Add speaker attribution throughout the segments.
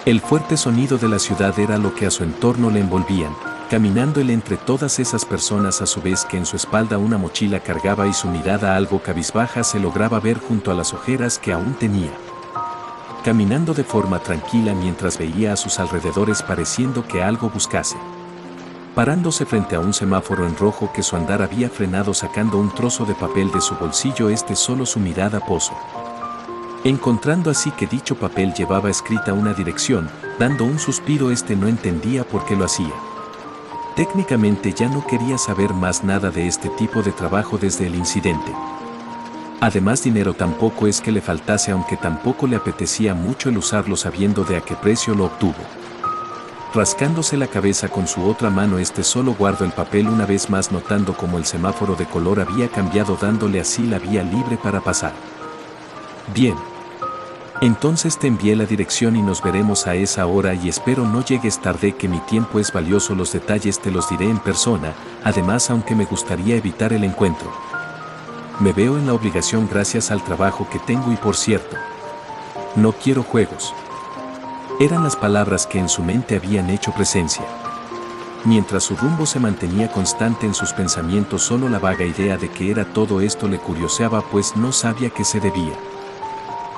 Speaker 1: El fuerte sonido de la ciudad era lo que a su entorno le envolvían, caminando él entre todas esas personas a su vez que en su espalda una mochila cargaba y su mirada algo cabizbaja se lograba ver junto a las ojeras que aún tenía. Caminando de forma tranquila mientras veía a sus alrededores pareciendo que algo buscase. Parándose frente a un semáforo en rojo que su andar había frenado sacando un trozo de papel de su bolsillo solo su mirada posó. Encontrando así que dicho papel llevaba escrita una dirección, dando un suspiro no entendía por qué lo hacía. Técnicamente ya no quería saber más nada de este tipo de trabajo desde el incidente. Además dinero tampoco es que le faltase aunque tampoco le apetecía mucho el usarlo sabiendo de a qué precio lo obtuvo. Rascándose la cabeza con su otra mano solo guardó el papel una vez más notando como el semáforo de color había cambiado dándole así la vía libre para pasar. Bien. Entonces te envié la dirección y nos veremos a esa hora y espero no llegues tarde que mi tiempo es valioso los detalles te los diré en persona, además aunque me gustaría evitar el encuentro. Me veo en la obligación gracias al trabajo que tengo y por cierto, no quiero juegos. Eran las palabras que en su mente habían hecho presencia. Mientras su rumbo se mantenía constante en sus pensamientos solo la vaga idea de que era todo esto le curioseaba pues no sabía qué se debía.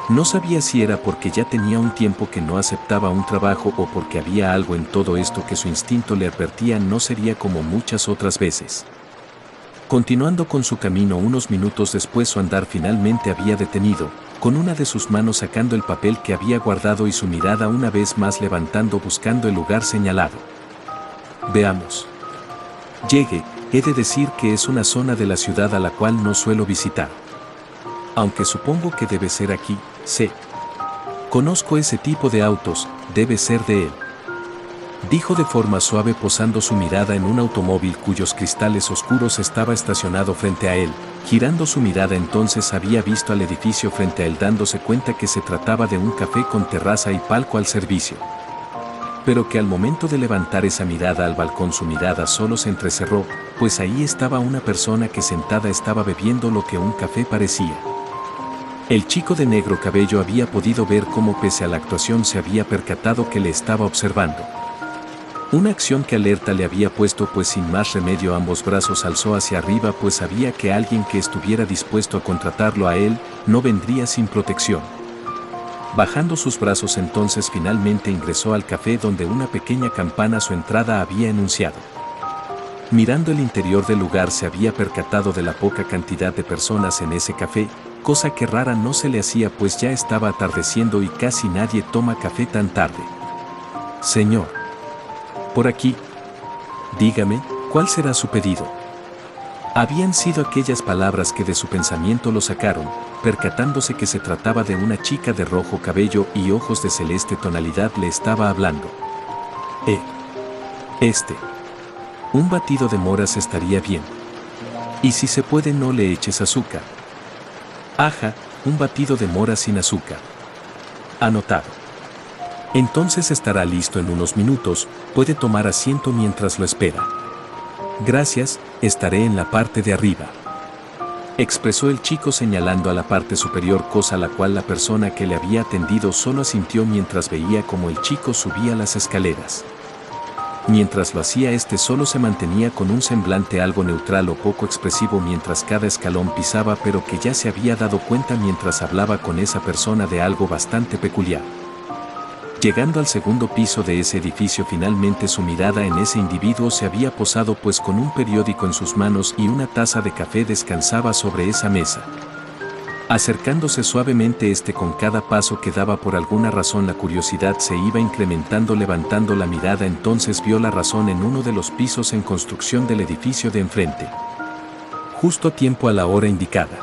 Speaker 1: No sabía si era porque ya tenía un tiempo que no aceptaba un trabajo o porque había algo en todo esto que su instinto le advertía no sería como muchas otras veces. Continuando con su camino unos minutos después su andar finalmente había detenido, con una de sus manos sacando el papel que había guardado y su mirada una vez más levantando buscando el lugar señalado. Veamos. Llegue, he de decir que es una zona de la ciudad a la cual no suelo visitar. Aunque supongo que debe ser aquí, sé. Conozco ese tipo de autos, debe ser de él. Dijo de forma suave posando su mirada en un automóvil cuyos cristales oscuros estaba estacionado frente a él. Girando su mirada entonces había visto al edificio frente a él dándose cuenta que se trataba de un café con terraza y palco al servicio. Pero que al momento de levantar esa mirada al balcón su mirada solo se entrecerró, pues ahí estaba una persona que sentada estaba bebiendo lo que un café parecía. El chico de negro cabello había podido ver cómo pese a la actuación se había percatado que le estaba observando. Una acción que alerta le había puesto pues sin más remedio ambos brazos alzó hacia arriba pues sabía que alguien que estuviera dispuesto a contratarlo a él no vendría sin protección. Bajando sus brazos entonces finalmente ingresó al café donde una pequeña campana a su entrada había enunciado. Mirando el interior del lugar se había percatado de la poca cantidad de personas en ese café, cosa que rara no se le hacía pues ya estaba atardeciendo y casi nadie toma café tan tarde. Señor. Por aquí. Dígame, ¿cuál será su pedido? Habían sido aquellas palabras que de su pensamiento lo sacaron, percatándose que se trataba de una chica de rojo cabello y ojos de celeste tonalidad le estaba hablando. Un batido de moras estaría bien. Y si se puede no le eches azúcar. Ajá, un batido de moras sin azúcar. Anotado. Entonces estará listo en unos minutos, puede tomar asiento mientras lo espera. Gracias, estaré en la parte de arriba. Expresó el chico señalando a la parte superior cosa a la cual la persona que le había atendido solo asintió mientras veía como el chico subía las escaleras. Mientras lo hacía solo se mantenía con un semblante algo neutral o poco expresivo mientras cada escalón pisaba pero que ya se había dado cuenta mientras hablaba con esa persona de algo bastante peculiar. Llegando al segundo piso de ese edificio finalmente su mirada en ese individuo se había posado pues con un periódico en sus manos y una taza de café descansaba sobre esa mesa. Acercándose suavemente con cada paso que daba por alguna razón la curiosidad se iba incrementando levantando la mirada entonces vio la razón en uno de los pisos en construcción del edificio de enfrente. Justo a tiempo a la hora indicada.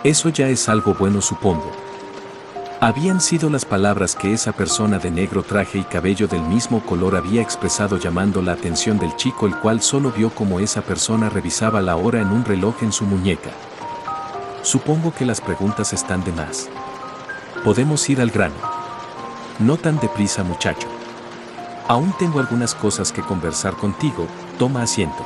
Speaker 1: Eso ya es algo bueno supongo. Habían sido las palabras que esa persona de negro traje y cabello del mismo color había expresado llamando la atención del chico el cual solo vio como esa persona revisaba la hora en un reloj en su muñeca. Supongo que las preguntas están de más. Podemos ir al grano. No tan deprisa muchacho. Aún tengo algunas cosas que conversar contigo, toma asiento.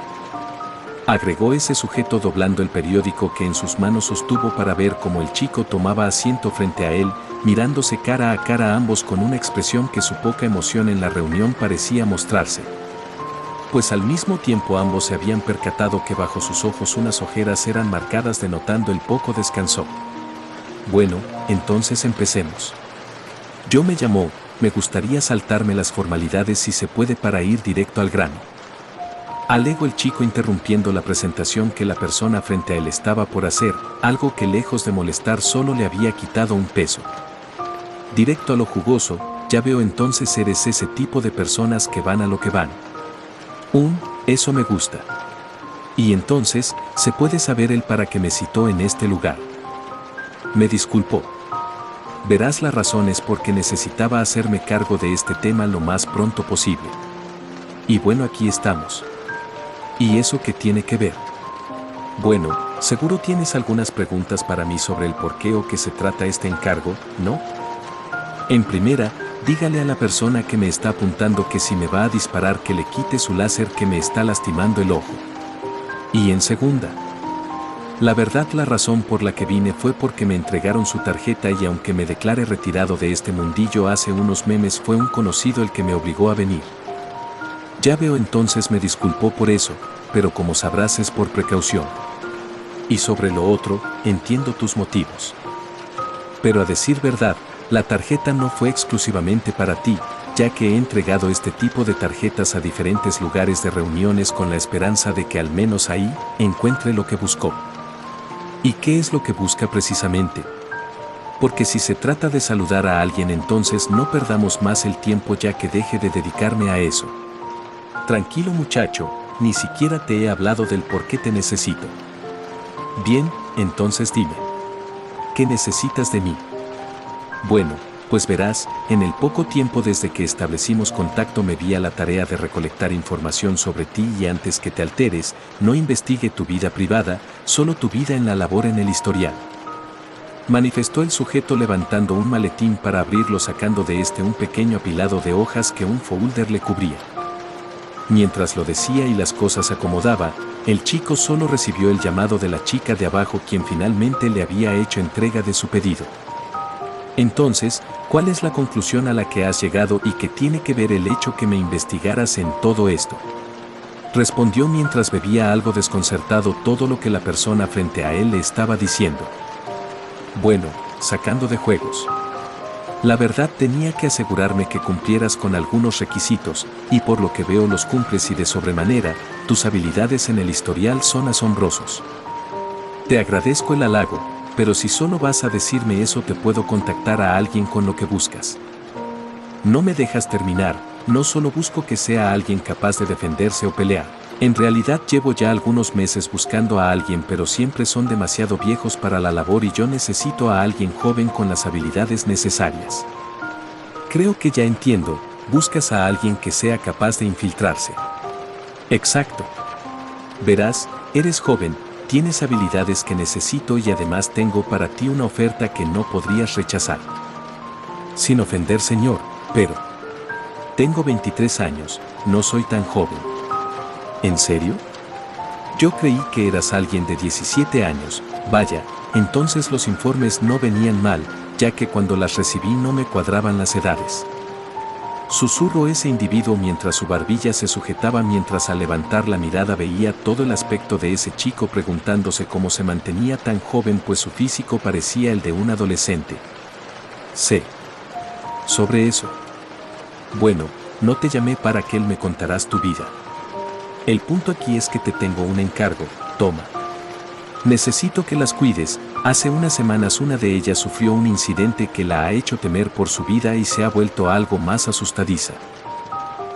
Speaker 1: agregó ese sujeto doblando el periódico que en sus manos sostuvo para ver cómo el chico tomaba asiento frente a él, mirándose cara a cara ambos con una expresión que su poca emoción en la reunión parecía mostrarse. Pues al mismo tiempo ambos se habían percatado que bajo sus ojos unas ojeras eran marcadas denotando el poco descanso. Bueno, entonces empecemos. Yo me gustaría saltarme las formalidades si se puede para ir directo al grano. Alegó el chico interrumpiendo la presentación que la persona frente a él estaba por hacer, algo que lejos de molestar solo le había quitado un peso. Directo a lo jugoso, ya veo entonces eres ese tipo de personas que van a lo que van. Eso me gusta. Y entonces, ¿se puede saber el para qué me citó en este lugar? Me disculpó. Verás, la razón es porque necesitaba hacerme cargo de este tema lo más pronto posible. Y bueno, aquí estamos. ¿Y eso qué tiene que ver? Bueno, seguro tienes algunas preguntas para mí sobre el por qué o qué se trata este encargo, ¿no? En primera, dígale a la persona que me está apuntando que si me va a disparar que le quite su láser que me está lastimando el ojo. Y en segunda, la verdad, la razón por la que vine fue porque me entregaron su tarjeta y aunque me declare retirado de este mundillo hace unos meses fue un conocido el que me obligó a venir. Ya veo, entonces me disculpó por eso, pero como sabrás es por precaución. Y sobre lo otro, entiendo tus motivos. Pero a decir verdad, la tarjeta no fue exclusivamente para ti, ya que he entregado este tipo de tarjetas a diferentes lugares de reuniones con la esperanza de que al menos ahí encuentre lo que buscó. ¿Y qué es lo que busca precisamente? Porque si se trata de saludar a alguien, entonces no perdamos más el tiempo ya que deje de dedicarme a eso. Tranquilo muchacho, ni siquiera te he hablado del por qué te necesito. Bien, entonces dime. ¿Qué necesitas de mí? Bueno, pues verás, en el poco tiempo desde que establecimos contacto me di a la tarea de recolectar información sobre ti y antes que te alteres, no investigue tu vida privada, solo tu vida en la labor en el historial. Manifestó el sujeto levantando un maletín para abrirlo sacando de este un pequeño apilado de hojas que un folder le cubría. Mientras lo decía y las cosas acomodaba, el chico solo recibió el llamado de la chica de abajo quien finalmente le había hecho entrega de su pedido. Entonces, ¿cuál es la conclusión a la que has llegado y qué tiene que ver el hecho que me investigaras en todo esto? Respondió mientras bebía algo desconcertado todo lo que la persona frente a él le estaba diciendo. Bueno, sacando de juegos. La verdad tenía que asegurarme que cumplieras con algunos requisitos, y por lo que veo los cumples y de sobremanera, tus habilidades en el historial son asombrosos. Te agradezco el halago, pero si solo vas a decirme eso te puedo contactar a alguien con lo que buscas. No me dejas terminar, no solo busco que sea alguien capaz de defenderse o pelear. En realidad llevo ya algunos meses buscando a alguien pero siempre son demasiado viejos para la labor y yo necesito a alguien joven con las habilidades necesarias. Creo que ya entiendo, buscas a alguien que sea capaz de infiltrarse. Exacto. Verás, eres joven, tienes habilidades que necesito y además tengo para ti una oferta que no podrías rechazar. Sin ofender, señor, pero... Tengo 23 años, no soy tan joven. ¿En serio? Yo creí que eras alguien de 17 años, vaya, entonces los informes no venían mal, ya que cuando las recibí no me cuadraban las edades. Susurró ese individuo mientras su barbilla se sujetaba mientras al levantar la mirada veía todo el aspecto de ese chico preguntándose cómo se mantenía tan joven pues su físico parecía el de un adolescente. Sé. Sobre eso. Bueno, no te llamé para que él me contarás tu vida. El punto aquí es que te tengo un encargo, toma. Necesito que las cuides. Hace unas semanas una de ellas sufrió un incidente que la ha hecho temer por su vida y se ha vuelto algo más asustadiza.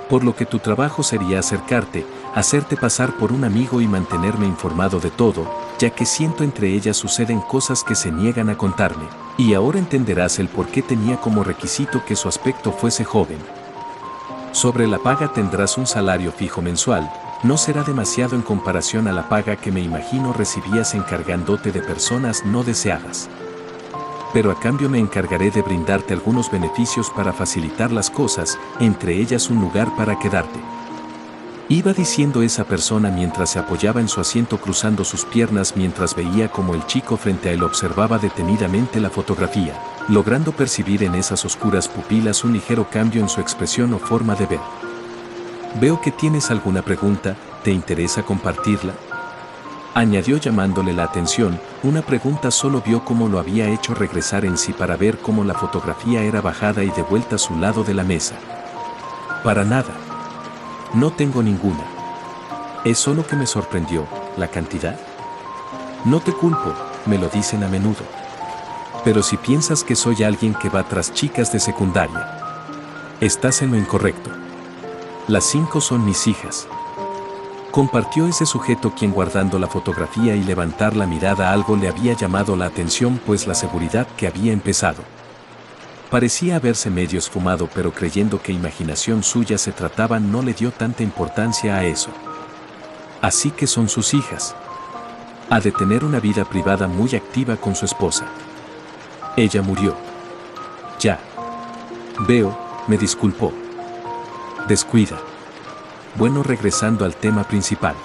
Speaker 1: Por lo que tu trabajo sería acercarte, hacerte pasar por un amigo y mantenerme informado de todo, ya que siento entre ellas suceden cosas que se niegan a contarme, y ahora entenderás el por qué tenía como requisito que su aspecto fuese joven. Sobre la paga tendrás un salario fijo mensual, no será demasiado en comparación a la paga que me imagino recibías encargándote de personas no deseadas. Pero a cambio me encargaré de brindarte algunos beneficios para facilitar las cosas, entre ellas un lugar para quedarte. Iba diciendo esa persona mientras se apoyaba en su asiento cruzando sus piernas mientras veía como el chico frente a él observaba detenidamente la fotografía, logrando percibir en esas oscuras pupilas un ligero cambio en su expresión o forma de ver. Veo que tienes alguna pregunta, ¿te interesa compartirla? Añadió llamándole la atención, una pregunta solo vio cómo lo había hecho regresar en sí para ver cómo la fotografía era bajada y devuelta a su lado de la mesa. Para nada. No tengo ninguna. Es solo que me sorprendió, ¿la cantidad? No te culpo, me lo dicen a menudo. Pero si piensas que soy alguien que va tras chicas de secundaria, estás en lo incorrecto. Las 5 son mis hijas. Compartió ese sujeto quien guardando la fotografía y levantar la mirada a algo le había llamado la atención pues la seguridad que había empezado. Parecía haberse medio esfumado pero creyendo que imaginación suya se trataba no le dio tanta importancia a eso. Así que son sus hijas. Ha de tener una vida privada muy activa con su esposa. Ella murió. Ya. Veo, me disculpó. Descuida. Bueno, regresando al tema principal.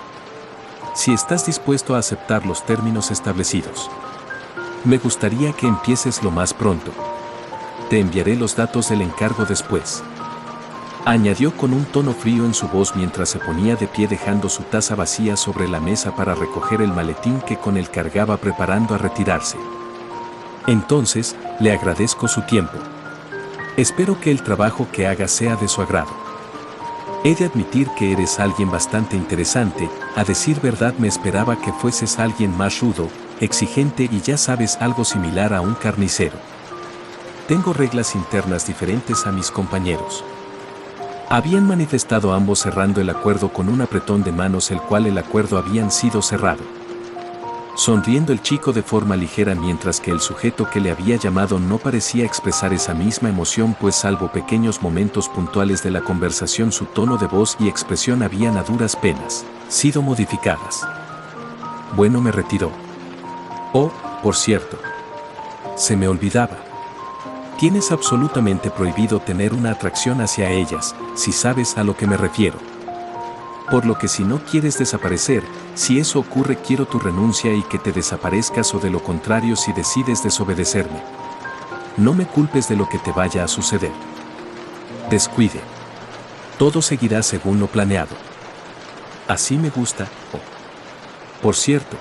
Speaker 1: Si estás dispuesto a aceptar los términos establecidos, me gustaría que empieces lo más pronto. Te enviaré los datos del encargo después. Añadió con un tono frío en su voz mientras se ponía de pie dejando su taza vacía sobre la mesa para recoger el maletín que con él cargaba preparando a retirarse. Entonces, le agradezco su tiempo. Espero que el trabajo que haga sea de su agrado. He de admitir que eres alguien bastante interesante, a decir verdad me esperaba que fueses alguien más rudo, exigente y ya sabes algo similar a un carnicero. Tengo reglas internas diferentes a mis compañeros. Habían manifestado ambos cerrando el acuerdo con un apretón de manos el cual el acuerdo habían sido cerrado. Sonriendo el chico de forma ligera mientras que el sujeto que le había llamado no parecía expresar esa misma emoción pues salvo pequeños momentos puntuales de la conversación su tono de voz y expresión habían a duras penas sido modificadas. Bueno, me retiró. Oh, por cierto. Se me olvidaba. Tienes absolutamente prohibido tener una atracción hacia ellas, si sabes a lo que me refiero. Por lo que si no quieres desaparecer, si eso ocurre quiero tu renuncia y que te desaparezcas o de lo contrario si decides desobedecerme. No me culpes de lo que te vaya a suceder. Descuide. Todo seguirá según lo planeado. Así me gusta. Oh. Por cierto,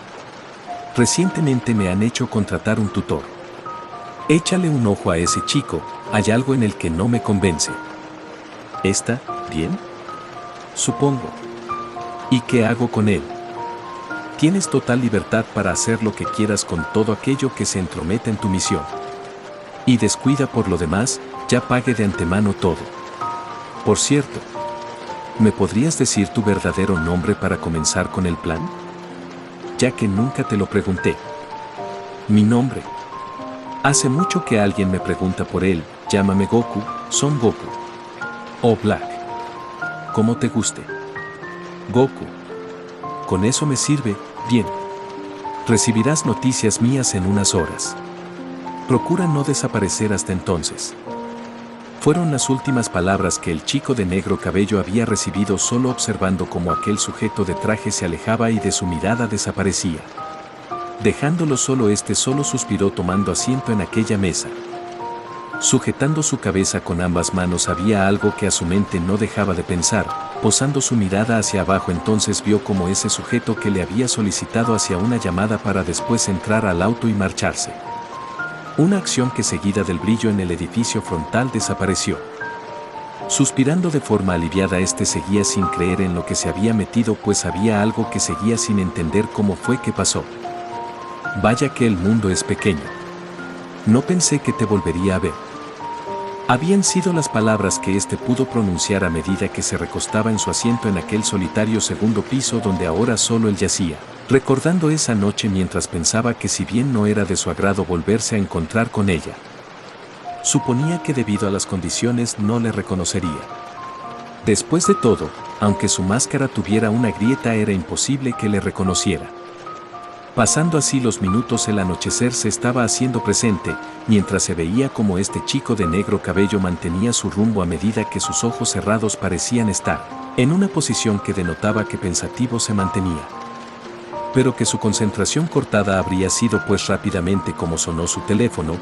Speaker 1: recientemente me han hecho contratar un tutor. Échale un ojo a ese chico, hay algo en el que no me convence. ¿Está bien? Supongo. ¿Y qué hago con él? Tienes total libertad para hacer lo que quieras con todo aquello que se entrometa en tu misión. Y descuida por lo demás, ya pague de antemano todo. Por cierto, ¿me podrías decir tu verdadero nombre para comenzar con el plan? Ya que nunca te lo pregunté. Mi nombre. Hace mucho que alguien me pregunta por él, llámame Goku, Son Goku. O Black. Como te guste. Goku. Con eso me sirve, bien. Recibirás noticias mías en unas horas. Procura no desaparecer hasta entonces. Fueron las últimas palabras que el chico de negro cabello había recibido solo observando cómo aquel sujeto de traje se alejaba y de su mirada desaparecía. Dejándolo solo solo suspiró tomando asiento en aquella mesa. Sujetando su cabeza con ambas manos había algo que a su mente no dejaba de pensar, posando su mirada hacia abajo entonces vio como ese sujeto que le había solicitado hacía una llamada para después entrar al auto y marcharse. Una acción que seguida del brillo en el edificio frontal desapareció. Suspirando de forma aliviada seguía sin creer en lo que se había metido pues había algo que seguía sin entender cómo fue que pasó. Vaya que el mundo es pequeño. No pensé que te volvería a ver. Habían sido las palabras que pudo pronunciar a medida que se recostaba en su asiento en aquel solitario segundo piso donde ahora solo él yacía, recordando esa noche mientras pensaba que si bien no era de su agrado volverse a encontrar con ella, suponía que debido a las condiciones no le reconocería. Después de todo, aunque su máscara tuviera una grieta era imposible que le reconociera. Pasando así los minutos el anochecer se estaba haciendo presente, mientras se veía como chico de negro cabello mantenía su rumbo a medida que sus ojos cerrados parecían estar en una posición que denotaba que pensativo se mantenía. Pero que su concentración cortada habría sido pues rápidamente como sonó su teléfono,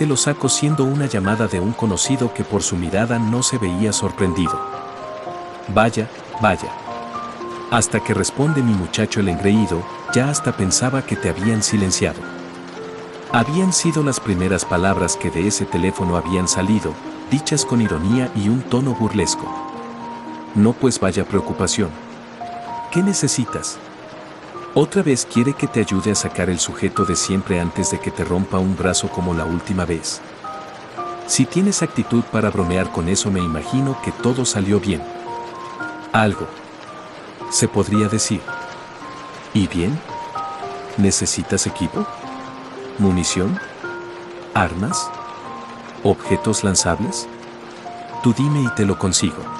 Speaker 1: lo sacó siendo una llamada de un conocido que por su mirada no se veía sorprendido. Vaya, vaya. Hasta que responde mi muchacho el engreído, ya hasta pensaba que te habían silenciado. Habían sido las primeras palabras que de ese teléfono habían salido, dichas con ironía y un tono burlesco. No pues vaya preocupación. ¿Qué necesitas? Otra vez quiere que te ayude a sacar el sujeto de siempre antes de que te rompa un brazo como la última vez. Si tienes actitud para bromear con eso me imagino que todo salió bien. Algo. Se podría decir. ¿Y bien? ¿Necesitas equipo? ¿Munición? ¿Armas? ¿Objetos lanzables? Tú dime y te lo consigo.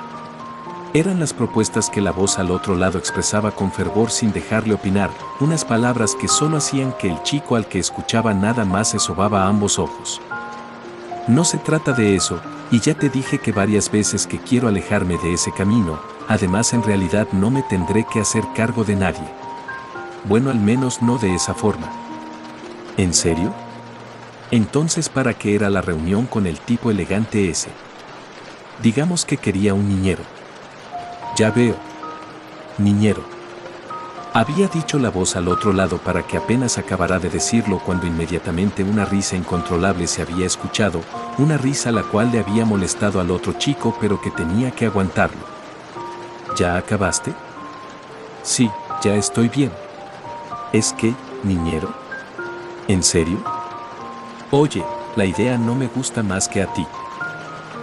Speaker 1: Eran las propuestas que la voz al otro lado expresaba con fervor sin dejarle opinar, unas palabras que solo hacían que el chico al que escuchaba nada más se sobaba ambos ojos. No se trata de eso, y ya te dije que varias veces que quiero alejarme de ese camino, además en realidad no me tendré que hacer cargo de nadie. Bueno, al menos no de esa forma. ¿En serio? Entonces, ¿para qué era la reunión con el tipo elegante ese? Digamos que quería un niñero. Ya veo. Niñero. Había dicho la voz al otro lado para que apenas acabara de decirlo cuando inmediatamente una risa incontrolable se había escuchado, una risa la cual le había molestado al otro chico pero que tenía que aguantarlo. ¿Ya acabaste? Sí, ya estoy bien. ¿Es que, niñero? ¿En serio? Oye, la idea no me gusta más que a ti.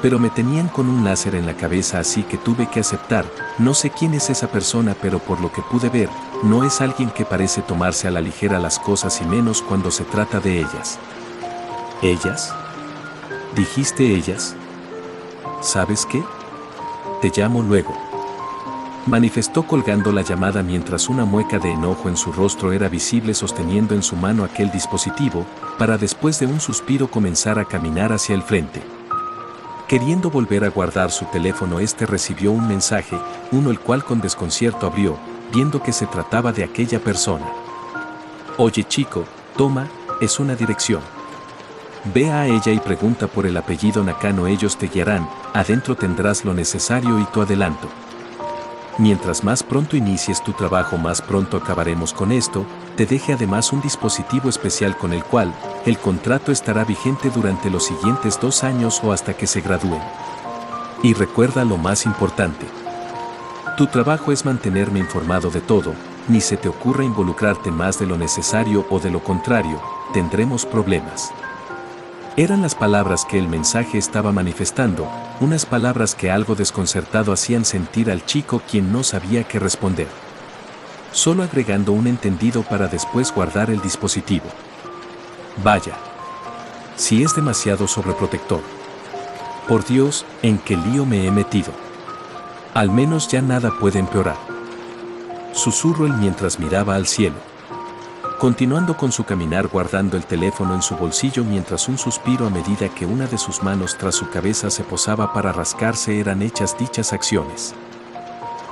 Speaker 1: Pero me tenían con un láser en la cabeza así que tuve que aceptar, no sé quién es esa persona pero por lo que pude ver, no es alguien que parece tomarse a la ligera las cosas y menos cuando se trata de ellas. ¿Ellas? ¿Dijiste ellas? ¿Sabes qué? Te llamo luego. Manifestó colgando la llamada mientras una mueca de enojo en su rostro era visible sosteniendo en su mano aquel dispositivo, para después de un suspiro comenzar a caminar hacia el frente. Queriendo volver a guardar su teléfono, recibió un mensaje, uno el cual con desconcierto abrió, viendo que se trataba de aquella persona. Oye chico, toma, es una dirección. Ve a ella y pregunta por el apellido Nakano, ellos te guiarán, adentro tendrás lo necesario y tu adelanto. Mientras más pronto inicies tu trabajo más pronto acabaremos con esto, te deje además un dispositivo especial con el cual, el contrato estará vigente durante los siguientes 2 años o hasta que se gradúen. Y recuerda lo más importante. Tu trabajo es mantenerme informado de todo, ni se te ocurra involucrarte más de lo necesario o de lo contrario, tendremos problemas. Eran las palabras que el mensaje estaba manifestando, unas palabras que algo desconcertado hacían sentir al chico quien no sabía qué responder. Solo agregando un entendido para después guardar el dispositivo. Vaya. Si es demasiado sobreprotector. Por Dios, ¿en qué lío me he metido? Al menos ya nada puede empeorar. Susurró él mientras miraba al cielo. Continuando con su caminar guardando el teléfono en su bolsillo mientras un suspiro a medida que una de sus manos tras su cabeza se posaba para rascarse eran hechas dichas acciones.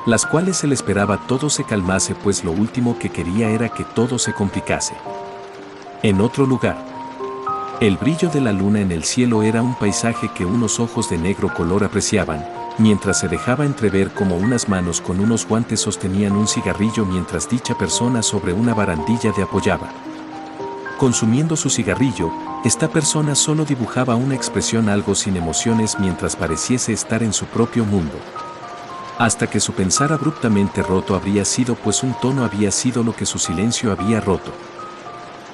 Speaker 1: Las cuales él esperaba todo se calmase pues lo último que quería era que todo se complicase. En otro lugar. El brillo de la luna en el cielo era un paisaje que unos ojos de negro color apreciaban, mientras se dejaba entrever como unas manos con unos guantes sostenían un cigarrillo mientras dicha persona sobre una barandilla de apoyaba. Consumiendo su cigarrillo, esta persona solo dibujaba una expresión algo sin emociones mientras pareciese estar en su propio mundo. Hasta que su pensar abruptamente roto habría sido pues un tono había sido lo que su silencio había roto.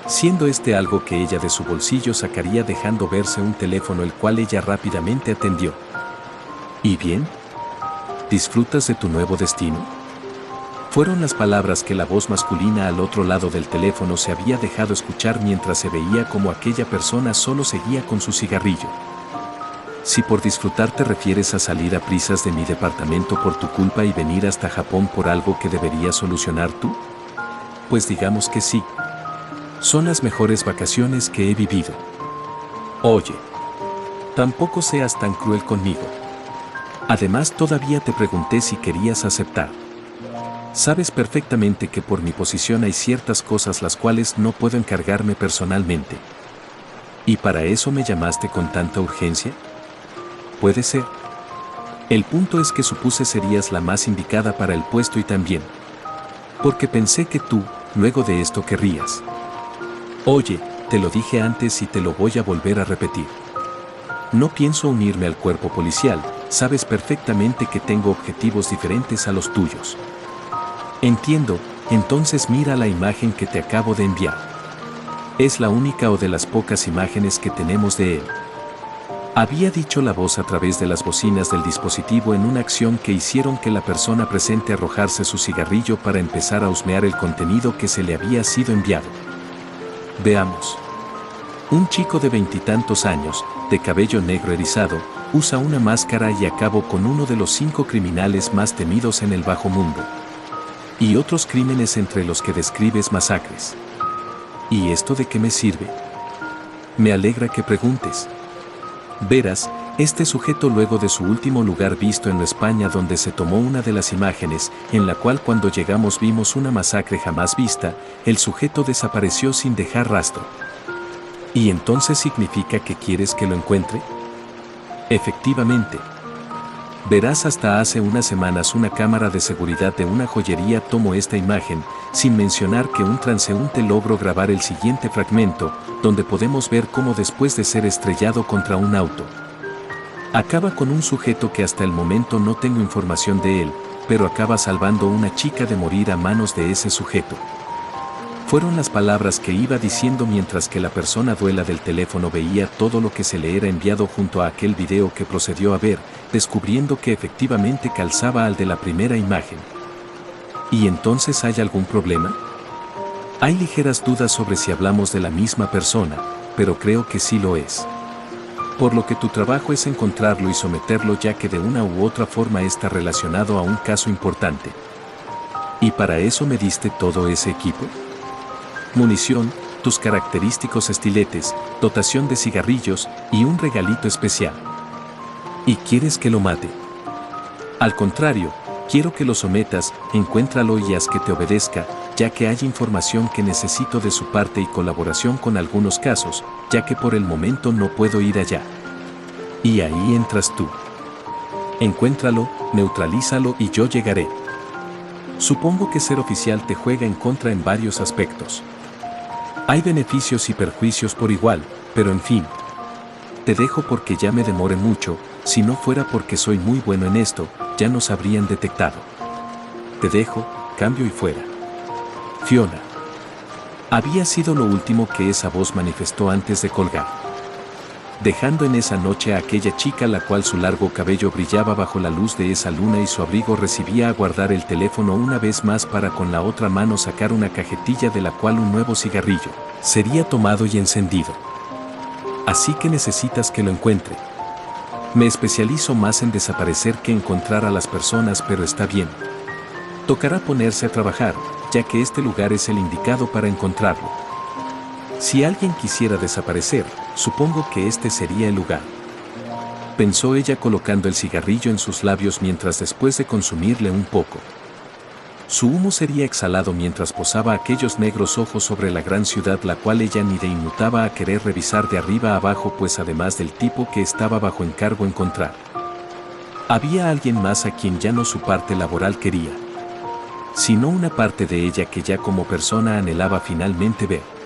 Speaker 1: Siendo algo que ella de su bolsillo sacaría dejando verse un teléfono el cual ella rápidamente atendió. ¿Y bien? ¿Disfrutas de tu nuevo destino? Fueron las palabras que la voz masculina al otro lado del teléfono se había dejado escuchar mientras se veía como aquella persona solo seguía con su cigarrillo. Si por disfrutar te refieres a salir a prisas de mi departamento por tu culpa y venir hasta Japón por algo que deberías solucionar tú, pues digamos que sí. Son las mejores vacaciones que he vivido. Oye, tampoco seas tan cruel conmigo. Además, todavía te pregunté si querías aceptar. Sabes perfectamente que por mi posición hay ciertas cosas las cuales no puedo encargarme personalmente. ¿Y para eso me llamaste con tanta urgencia? Puede ser. El punto es que supuse serías la más indicada para el puesto y también porque pensé que tú, luego de esto, querrías. Oye, te lo dije antes y te lo voy a volver a repetir. No pienso unirme al cuerpo policial, sabes perfectamente que tengo objetivos diferentes a los tuyos. Entiendo, entonces mira la imagen que te acabo de enviar. Es la única o de las pocas imágenes que tenemos de él. Había dicho la voz a través de las bocinas del dispositivo en una acción que hicieron que la persona presente arrojarse su cigarrillo para empezar a husmear el contenido que se le había sido enviado. Veamos. Un chico de 20 y tantos años, de cabello negro erizado, usa una máscara y acabó con uno de los 5 criminales más temidos en el bajo mundo. Y otros crímenes entre los que describes masacres. ¿Y esto de qué me sirve? Me alegra que preguntes. Verás, este sujeto, luego de su último lugar visto en España donde se tomó una de las imágenes, en la cual cuando llegamos vimos una masacre jamás vista, el sujeto desapareció sin dejar rastro. ¿Y entonces significa que quieres que lo encuentre? Efectivamente. Verás, hasta hace unas semanas una cámara de seguridad de una joyería tomó esta imagen, sin mencionar que un transeúnte logró grabar el siguiente fragmento, donde podemos ver cómo después de ser estrellado contra un auto, acaba con un sujeto que hasta el momento no tengo información de él, pero acaba salvando a una chica de morir a manos de ese sujeto. Fueron las palabras que iba diciendo mientras que la persona dueña del teléfono veía todo lo que se le era enviado junto a aquel video que procedió a ver, descubriendo que efectivamente calzaba al de la primera imagen. ¿Y entonces hay algún problema? Hay ligeras dudas sobre si hablamos de la misma persona, pero creo que sí lo es. Por lo que tu trabajo es encontrarlo y someterlo, ya que de una u otra forma está relacionado a un caso importante. ¿Y para eso me diste todo ese equipo? Munición, tus característicos estiletes, dotación de cigarrillos y un regalito especial. ¿Y quieres que lo mate? Al contrario, quiero que lo sometas, encuéntralo y haz que te obedezca, ya que hay información que necesito de su parte y colaboración con algunos casos, ya que por el momento no puedo ir allá. Y ahí entras tú. Encuéntralo, neutralízalo y yo llegaré. Supongo que ser oficial te juega en contra en varios aspectos. Hay beneficios y perjuicios por igual, pero en fin. Te dejo porque ya me demoré mucho, si no fuera porque soy muy bueno en esto, ya nos habrían detectado. Te dejo, cambio y fuera. Fiona. Había sido lo último que esa voz manifestó antes de colgar, dejando en esa noche a aquella chica la cual su largo cabello brillaba bajo la luz de esa luna y su abrigo recibía a guardar el teléfono una vez más para con la otra mano sacar una cajetilla de la cual un nuevo cigarrillo sería tomado y encendido. Así que necesitas que lo encuentre. Me especializo más en desaparecer que encontrar a las personas, pero está bien. Tocará ponerse a trabajar, ya que este lugar es el indicado para encontrarlo. Si alguien quisiera desaparecer, supongo que este sería el lugar. Pensó ella colocando el cigarrillo en sus labios mientras después de consumirle un poco. Su humo sería exhalado mientras posaba aquellos negros ojos sobre la gran ciudad, la cual ella ni de inmutaba a querer revisar de arriba a abajo, pues además del tipo que estaba bajo encargo encontrar, había alguien más a quien ya no su parte laboral quería, sino una parte de ella que ya como persona anhelaba finalmente ver.